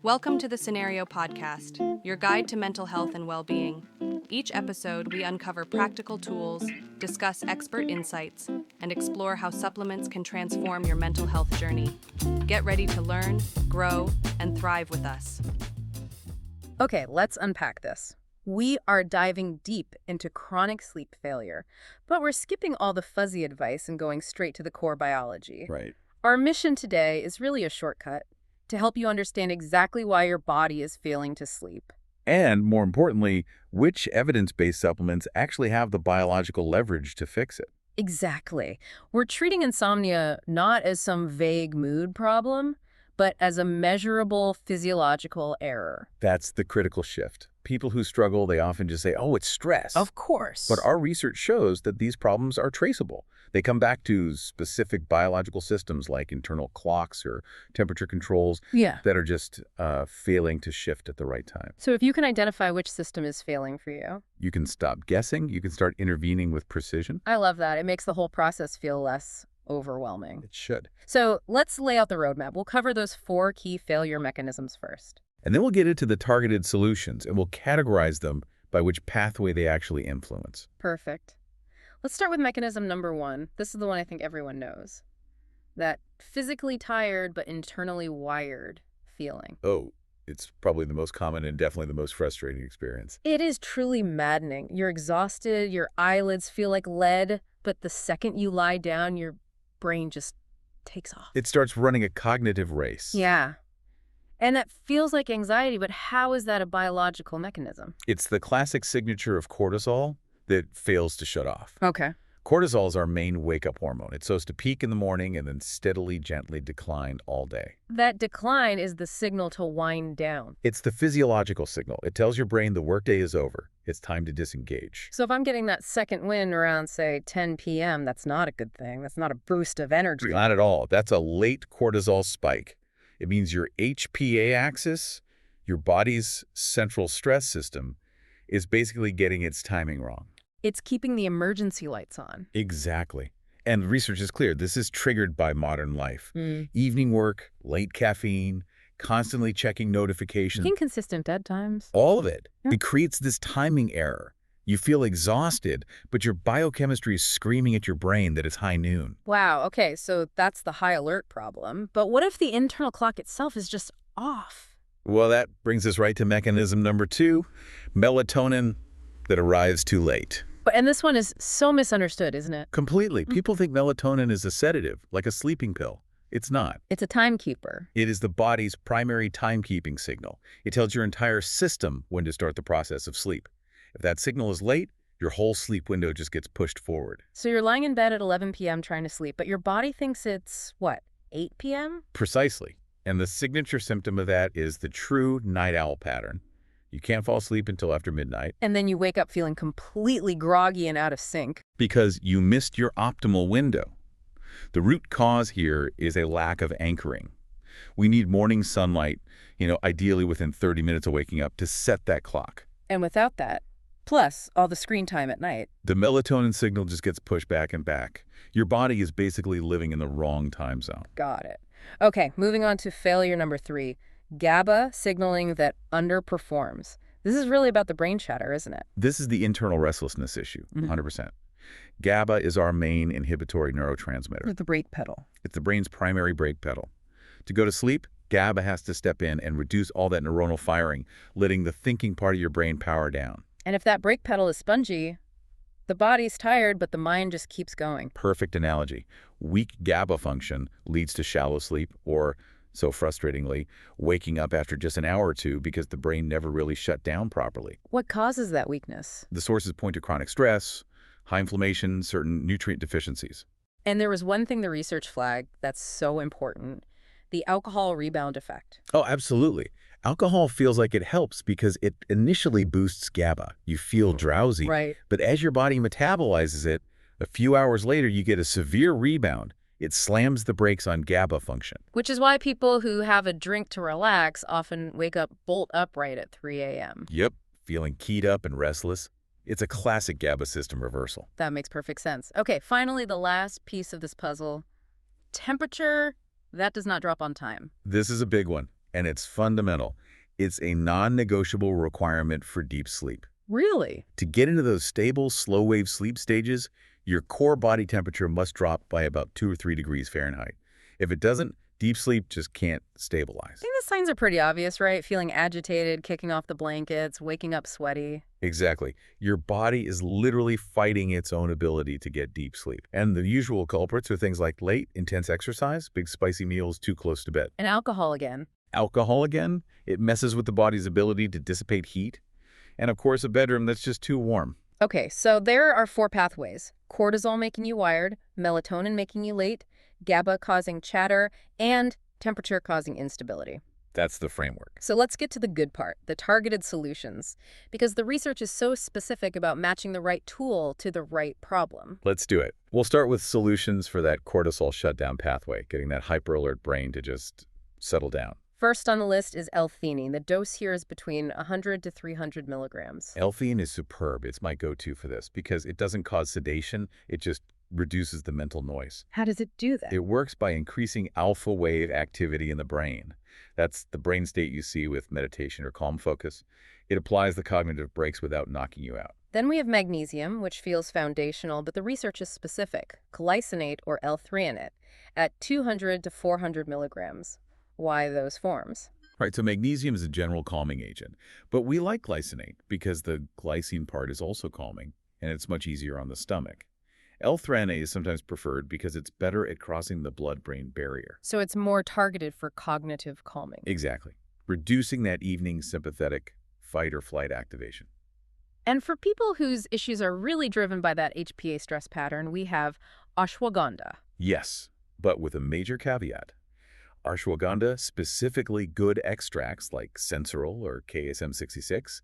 Welcome to the Scenario Podcast, your guide to mental health and well-being. Each episode, we uncover practical tools, discuss expert insights, and explore how supplements can transform your mental health journey. Get ready to learn, grow, and thrive with us. Okay, let's unpack this. We are diving deep into chronic sleep failure, but we're skipping all the fuzzy advice and going straight to the core biology. Right. Our mission today is really a shortcut to help you understand exactly why your body is failing to sleep. And more importantly, which evidence-based supplements actually have the biological leverage to fix it. Exactly. We're treating insomnia not as some vague mood problem, but as a measurable physiological error. That's the critical shift. People who struggle, they often just say, oh, it's stress. Of course. But our research shows that these problems are traceable. They come back to specific biological systems like internal clocks or temperature controls that are just failing to shift at the right time. So if you can identify which system is failing for you, you can stop guessing. You can start intervening with precision. I love that. It makes the whole process feel less overwhelming. It should. So let's lay out the roadmap. We'll cover those 4 key failure mechanisms first. And then we'll get into the targeted solutions, and we'll categorize them by which pathway they actually influence. Perfect. Let's start with mechanism number 1. This is the one I think everyone knows. That physically tired but internally wired feeling. Oh, it's probably the most common and definitely the most frustrating experience. It is truly maddening. You're exhausted, your eyelids feel like lead, but the second you lie down, your brain just takes off. It starts running a cognitive race. Yeah. And that feels like anxiety, but how is that a biological mechanism? It's the classic signature of cortisol that fails to shut off. Okay. Cortisol is our main wake-up hormone. It's supposed to peak in the morning and then steadily, gently decline all day. That decline is the signal to wind down. It's the physiological signal. It tells your brain the workday is over. It's time to disengage. So if I'm getting that second wind around, say, 10 p.m., that's not a good thing. That's not a boost of energy. Not at all. That's a late cortisol spike. It means your HPA axis, your body's central stress system, is basically getting its timing wrong. It's keeping the emergency lights on. Exactly. And research is clear. This is triggered by modern life. Evening work, late caffeine, constantly checking notifications. Inconsistent bedtimes. All of it. Yeah. It creates this timing error. You feel exhausted, but your biochemistry is screaming at your brain that it's high noon. Wow, okay, so that's the high alert problem. But what if the internal clock itself is just off? Well, that brings us right to mechanism number 2, melatonin that arrives too late. And this one is so misunderstood, isn't it? Completely. People think melatonin is a sedative, like a sleeping pill. It's not. It's a timekeeper. It is the body's primary timekeeping signal. It tells your entire system when to start the process of sleep. If that signal is late, your whole sleep window just gets pushed forward. So you're lying in bed at 11 p.m. trying to sleep, but your body thinks it's, what, 8 p.m.? Precisely. And the signature symptom of that is the true night owl pattern. You can't fall asleep until after midnight. And then you wake up feeling completely groggy and out of sync. Because you missed your optimal window. The root cause here is a lack of anchoring. We need morning sunlight, ideally within 30 minutes of waking up to set that clock. And without that, plus all the screen time at night, the melatonin signal just gets pushed back and back. Your body is basically living in the wrong time zone. Got it. Okay, moving on to failure number 3. GABA signaling that underperforms. This is really about the brain chatter, isn't it? This is the internal restlessness issue, 100%. GABA is our main inhibitory neurotransmitter. Or the brake pedal. It's the brain's primary brake pedal. To go to sleep, GABA has to step in and reduce all that neuronal firing, letting the thinking part of your brain power down. And if that brake pedal is spongy, the body's tired, but the mind just keeps going. Perfect analogy. Weak GABA function leads to shallow sleep or, so frustratingly, waking up after just an hour or two because the brain never really shut down properly. What causes that weakness? The sources point to chronic stress, high inflammation, certain nutrient deficiencies. And there was one thing the research flagged that's so important, the alcohol rebound effect. Oh, absolutely. Alcohol feels like it helps because it initially boosts GABA. You feel drowsy. Right. But as your body metabolizes it, a few hours later, you get a severe rebound. It slams the brakes on GABA function. Which is why people who have a drink to relax often wake up bolt upright at 3 a.m. Yep, feeling keyed up and restless. It's a classic GABA system reversal. That makes perfect sense. Okay, finally, the last piece of this puzzle. Temperature, that does not drop on time. This is a big one. and it's fundamental. It's a non-negotiable requirement for deep sleep. Really? To get into those stable, slow-wave sleep stages, your core body temperature must drop by about 2 or 3 degrees Fahrenheit. If it doesn't, deep sleep just can't stabilize. I think the signs are pretty obvious, right? Feeling agitated, kicking off the blankets, waking up sweaty. Exactly. Your body is literally fighting its own ability to get deep sleep. And the usual culprits are things like late, intense exercise, big spicy meals too close to bed. And alcohol again. Alcohol again, it messes with the body's ability to dissipate heat. And of course, a bedroom that's just too warm. Okay, so there are 4 pathways. Cortisol making you wired, melatonin making you late, GABA causing chatter, and temperature causing instability. That's the framework. So let's get to the good part, the targeted solutions, because the research is so specific about matching the right tool to the right problem. Let's do it. We'll start with solutions for that cortisol shutdown pathway, getting that hyper-alert brain to just settle down. First on the list is L-theanine. The dose here is between 100 to 300 milligrams. L-theanine is superb. It's my go-to for this because it doesn't cause sedation. It just reduces the mental noise. How does it do that? It works by increasing alpha wave activity in the brain. That's the brain state you see with meditation or calm focus. It applies the cognitive brakes without knocking you out. Then we have magnesium, which feels foundational, but the research is specific. Glycinate or L-threonate at 200 to 400 milligrams. Why those forms? Right, so magnesium is a general calming agent, but we like glycinate because the glycine part is also calming, and it's much easier on the stomach. L-threonate is sometimes preferred because it's better at crossing the blood-brain barrier. So it's more targeted for cognitive calming. Exactly, reducing that evening sympathetic fight-or-flight activation. And for people whose issues are really driven by that HPA stress pattern, we have ashwagandha. Yes, but with a major caveat. Ashwagandha, specifically good extracts like sensoril or KSM-66,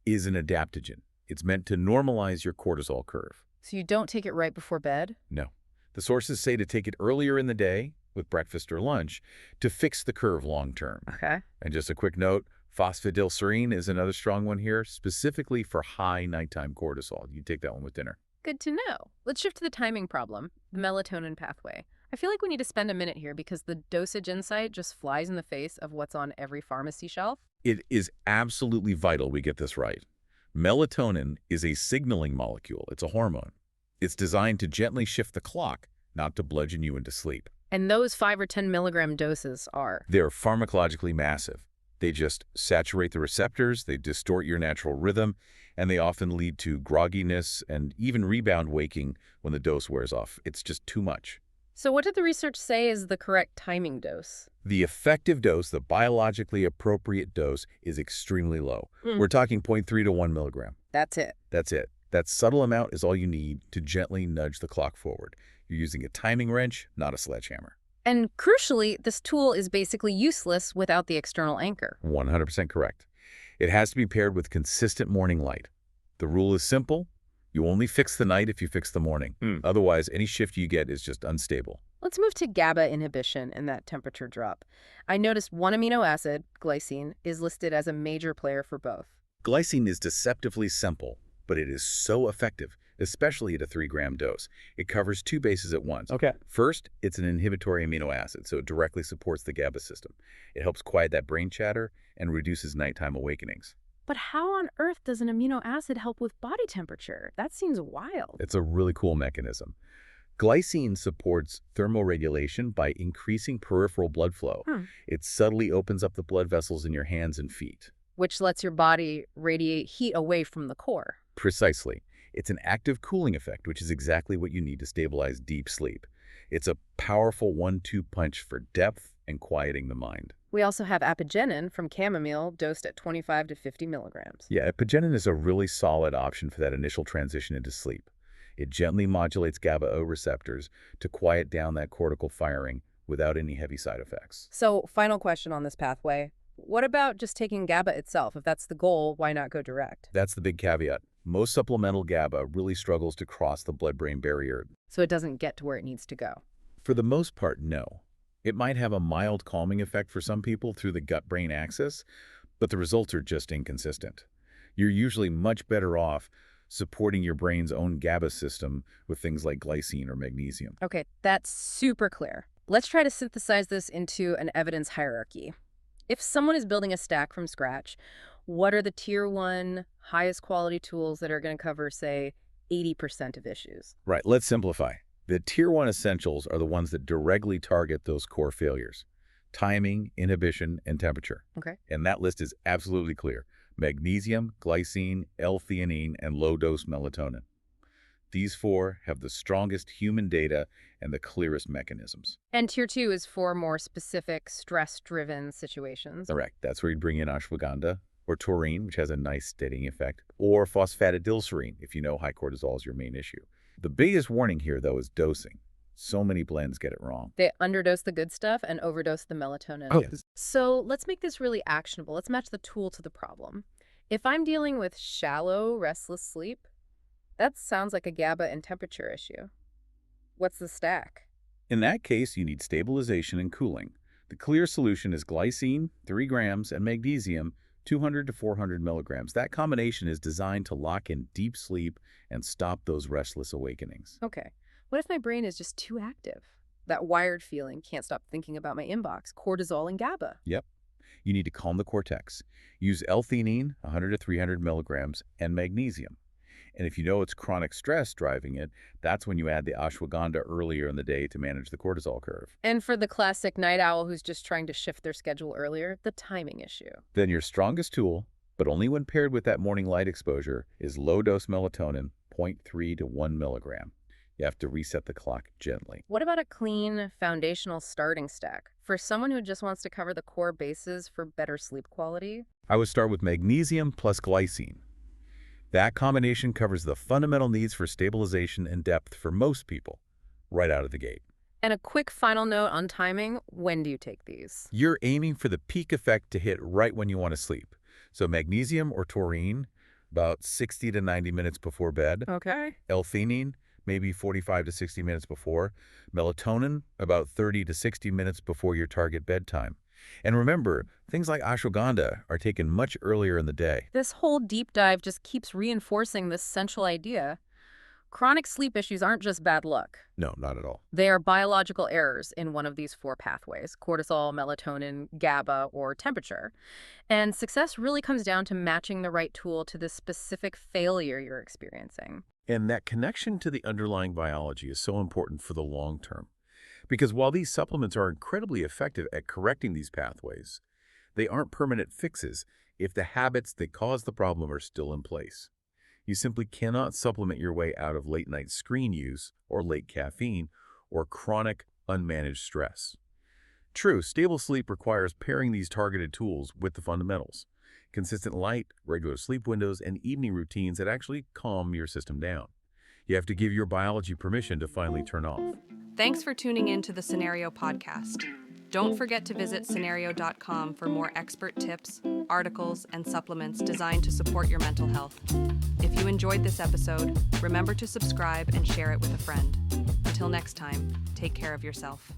is an adaptogen. It's meant to normalize your cortisol curve. So you don't take it right before bed? No. The sources say to take it earlier in the day, with breakfast or lunch, to fix the curve long term. Okay. And just a quick note, phosphatidylserine is another strong one here, specifically for high nighttime cortisol. You take that one with dinner. Good to know. Let's shift to the timing problem, the melatonin pathway. I feel like we need to spend a minute here because the dosage insight just flies in the face of what's on every pharmacy shelf. It is absolutely vital we get this right. Melatonin is a signaling molecule. It's a hormone. It's designed to gently shift the clock, not to bludgeon you into sleep. And those 5 or 10 milligram doses are? They're pharmacologically massive. They just saturate the receptors, they distort your natural rhythm, and they often lead to grogginess and even rebound waking when the dose wears off. It's just too much. So what did the research say is the correct timing dose? The effective dose, the biologically appropriate dose, is extremely low. We're talking 0.3 to 1 milligram. That's it. That's it. That subtle amount is all you need to gently nudge the clock forward. You're using a timing wrench, not a sledgehammer. And crucially, this tool is basically useless without the external anchor. 100% correct. It has to be paired with consistent morning light. The rule is simple. You only fix the night if you fix the morning. Otherwise, any shift you get is just unstable. Let's move to GABA inhibition and that temperature drop. I noticed one amino acid, glycine, is listed as a major player for both. Glycine is deceptively simple, but it is so effective, especially at a 3-gram dose. It covers 2 bases at once. Okay. First, it's an inhibitory amino acid, so it directly supports the GABA system. It helps quiet that brain chatter and reduces nighttime awakenings. But how on earth does an amino acid help with body temperature? That seems wild. It's a really cool mechanism. Glycine supports thermoregulation by increasing peripheral blood flow. It subtly opens up the blood vessels in your hands and feet. Which lets your body radiate heat away from the core. Precisely. It's an active cooling effect, which is exactly what you need to stabilize deep sleep. It's a powerful 1-2 punch for depth and quieting the mind. We also have apigenin from chamomile, dosed at 25 to 50 milligrams. Yeah, apigenin is a really solid option for that initial transition into sleep. It gently modulates GABA-O receptors to quiet down that cortical firing without any heavy side effects. So, final question on this pathway. What about just taking GABA itself? If that's the goal, why not go direct? That's the big caveat. Most supplemental GABA really struggles to cross the blood-brain barrier. So it doesn't get to where it needs to go. For the most part, no. It might have a mild calming effect for some people through the gut-brain axis, but the results are just inconsistent. You're usually much better off supporting your brain's own GABA system with things like glycine or magnesium. Okay, that's super clear. Let's try to synthesize this into an evidence hierarchy. If someone is building a stack from scratch, what are the tier 1, highest quality tools that are going to cover, say, 80% of issues? Right, let's simplify. The Tier 1 essentials are the ones that directly target those core failures: timing, inhibition, and temperature. Okay. And that list is absolutely clear: magnesium, glycine, L-theanine, and low-dose melatonin. These 4 have the strongest human data and the clearest mechanisms. And tier 2 is for more specific stress-driven situations. Correct. That's where you'd bring in ashwagandha or taurine, which has a nice steadying effect, or phosphatidylserine if you know high cortisol is your main issue. The biggest warning here, though, is dosing. So many blends get it wrong. They underdose the good stuff and overdose the melatonin. Oh. So let's make this really actionable. Let's match the tool to the problem. If I'm dealing with shallow, restless sleep, that sounds like a GABA and temperature issue. What's the stack? In that case, you need stabilization and cooling. The clear solution is glycine, 3 grams, and magnesium, 200 to 400 milligrams. That combination is designed to lock in deep sleep and stop those restless awakenings. Okay. What if my brain is just too active? That wired feeling, can't stop thinking about my inbox, cortisol and GABA. Yep. You need to calm the cortex. Use L-theanine, 100 to 300 milligrams, and magnesium. And if you know it's chronic stress driving it, that's when you add the ashwagandha earlier in the day to manage the cortisol curve. And for the classic night owl who's just trying to shift their schedule earlier, the timing issue. Then your strongest tool, but only when paired with that morning light exposure, is low-dose melatonin, 0.3 to 1 milligram. You have to reset the clock gently. What about a clean, foundational starting stack? For someone who just wants to cover the core bases for better sleep quality? I would start with magnesium plus glycine. That combination covers the fundamental needs for stabilization and depth for most people, right out of the gate. And a quick final note on timing, when do you take these? You're aiming for the peak effect to hit right when you want to sleep. So magnesium or taurine, about 60 to 90 minutes before bed. Okay. L-theanine, maybe 45 to 60 minutes before. Melatonin, about 30 to 60 minutes before your target bedtime. And remember, things like ashwagandha are taken much earlier in the day. This whole deep dive just keeps reinforcing this central idea. Chronic sleep issues aren't just bad luck. No, not at all. They are biological errors in one of these 4 pathways: cortisol, melatonin, GABA, or temperature. And success really comes down to matching the right tool to the specific failure you're experiencing. And that connection to the underlying biology is so important for the long term. Because while these supplements are incredibly effective at correcting these pathways, they aren't permanent fixes if the habits that cause the problem are still in place. You simply cannot supplement your way out of late-night screen use or late caffeine or chronic, unmanaged stress. True, stable sleep requires pairing these targeted tools with the fundamentals: consistent light, regular sleep windows, and evening routines that actually calm your system down. You have to give your biology permission to finally turn off. Thanks for tuning in to the Scenario Podcast. Don't forget to visit scenario.com for more expert tips, articles, and supplements designed to support your mental health. If you enjoyed this episode, remember to subscribe and share it with a friend. Until next time, take care of yourself.